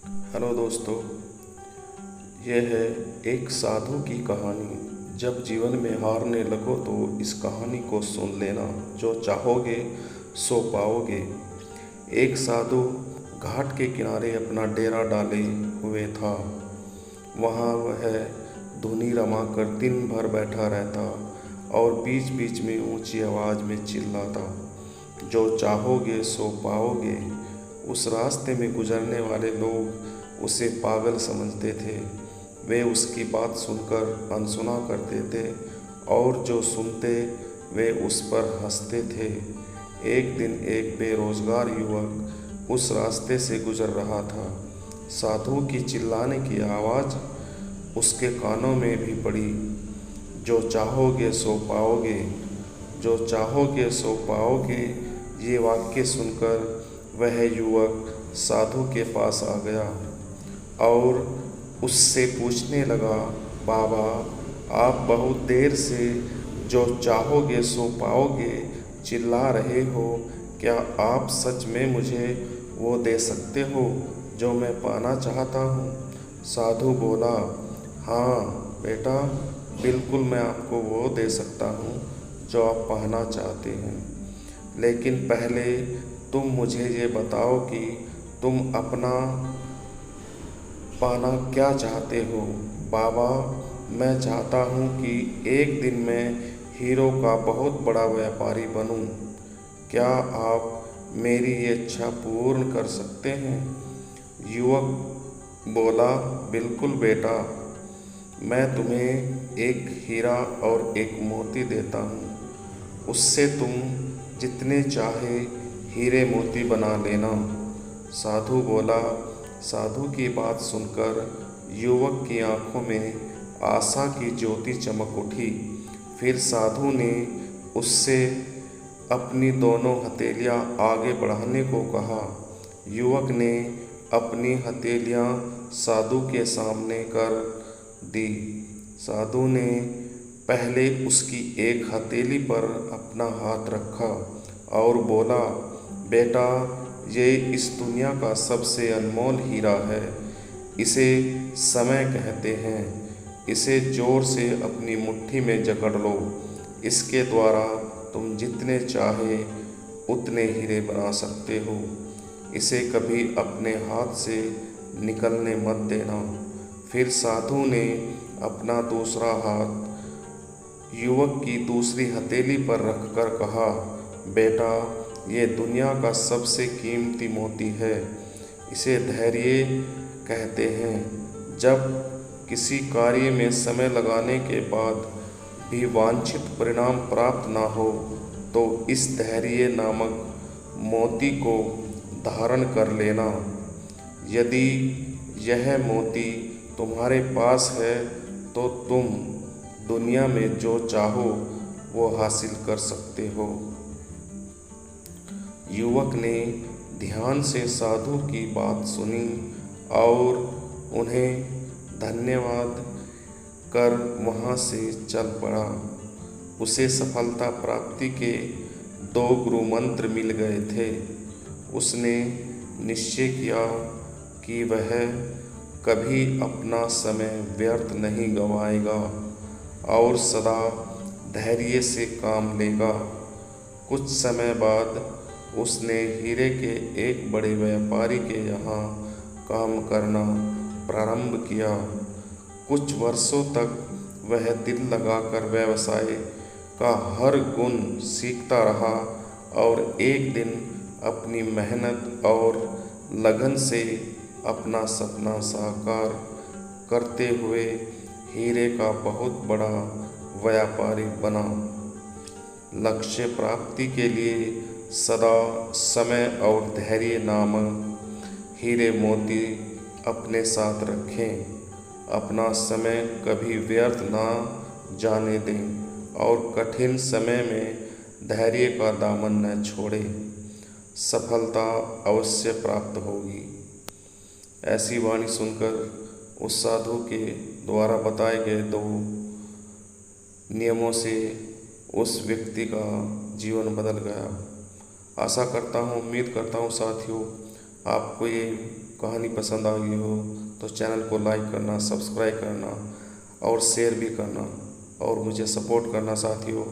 Hello दोस्तों, यह है एक साधु की कहानी। जब जीवन में हारने लगो तो इस कहानी को सुन लेना। जो चाहोगे सो पाओगे। एक साधु घाट के किनारे अपना डेरा डाले हुए था। वहाँ वह धुनी रमा कर दिन भर बैठा रहता और बीच बीच में ऊंची आवाज़ में चिल्लाता, जो चाहोगे सो पाओगे। उस रास्ते में गुजरने वाले लोग उसे पागल समझते थे। वे उसकी बात सुनकर अनसुना करते थे और जो सुनते वे उस पर हंसते थे। एक दिन एक बेरोजगार युवक उस रास्ते से गुजर रहा था। साधु की चिल्लाने की आवाज़ उसके कानों में भी पड़ी, जो चाहोगे सो पाओगे, जो चाहोगे सो पाओगे। ये वाक्य सुनकर वह युवक साधु के पास आ गया और उससे पूछने लगा, बाबा, आप बहुत देर से जो चाहोगे सो पाओगे चिल्ला रहे हो। क्या आप सच में मुझे वो दे सकते हो जो मैं पाना चाहता हूँ? साधु बोला, हाँ बेटा, बिल्कुल मैं आपको वो दे सकता हूँ जो आप पाना चाहते हैं। लेकिन पहले तुम मुझे ये बताओ कि तुम अपना पाना क्या चाहते हो? बाबा, मैं चाहता हूँ कि एक दिन मैं हीरो का बहुत बड़ा व्यापारी बनूँ। क्या आप मेरी ये इच्छा पूर्ण कर सकते हैं? युवक बोला, बिल्कुल बेटा, मैं तुम्हें एक हीरा और एक मोती देता हूँ। उससे तुम जितने चाहे हीरे मोती बना लेना। साधु बोला। साधु की बात सुनकर युवक की आंखों में आशा की ज्योति चमक उठी। फिर साधु ने उससे अपनी दोनों हथेलियां आगे बढ़ाने को कहा। युवक ने अपनी हथेलियां साधु के सामने कर दी। साधु ने पहले उसकी एक हथेली पर अपना हाथ रखा और बोला, बेटा, ये इस दुनिया का सबसे अनमोल हीरा है। इसे समय कहते हैं। इसे जोर से अपनी मुट्ठी में जकड़ लो। इसके द्वारा तुम जितने चाहे उतने हीरे बना सकते हो। इसे कभी अपने हाथ से निकलने मत देना। फिर साधु ने अपना दूसरा हाथ युवक की दूसरी हथेली पर रखकर कहा, बेटा, ये दुनिया का सबसे कीमती मोती है। इसे धैर्य कहते हैं। जब किसी कार्य में समय लगाने के बाद भी वांछित परिणाम प्राप्त ना हो तो इस धैर्य नामक मोती को धारण कर लेना। यदि यह मोती तुम्हारे पास है तो तुम दुनिया में जो चाहो वो हासिल कर सकते हो। युवक ने ध्यान से साधु की बात सुनी और उन्हें धन्यवाद कर वहाँ से चल पड़ा। उसे सफलता प्राप्ति के 2 गुरु मंत्र मिल गए थे। उसने निश्चय किया कि वह कभी अपना समय व्यर्थ नहीं गंवाएगा और सदा धैर्य से काम लेगा। कुछ समय बाद उसने हीरे के एक बड़े व्यापारी के यहाँ काम करना प्रारंभ किया। कुछ वर्षों तक वह दिल लगाकर व्यवसाय का हर गुण सीखता रहा और एक दिन अपनी मेहनत और लगन से अपना सपना साकार करते हुए हीरे का बहुत बड़ा व्यापारी बना। लक्ष्य प्राप्ति के लिए सदा समय और धैर्य नामक हीरे मोती अपने साथ रखें। अपना समय कभी व्यर्थ ना जाने दें और कठिन समय में धैर्य का दामन न छोड़ें। सफलता अवश्य प्राप्त होगी। ऐसी वाणी सुनकर उस साधु के द्वारा बताए गए 2 नियमों से उस व्यक्ति का जीवन बदल गया। आशा करता हूँ, उम्मीद करता हूँ साथियों, आपको ये कहानी पसंद आई हो तो चैनल को लाइक करना, सब्सक्राइब करना और शेयर भी करना और मुझे सपोर्ट करना साथियों।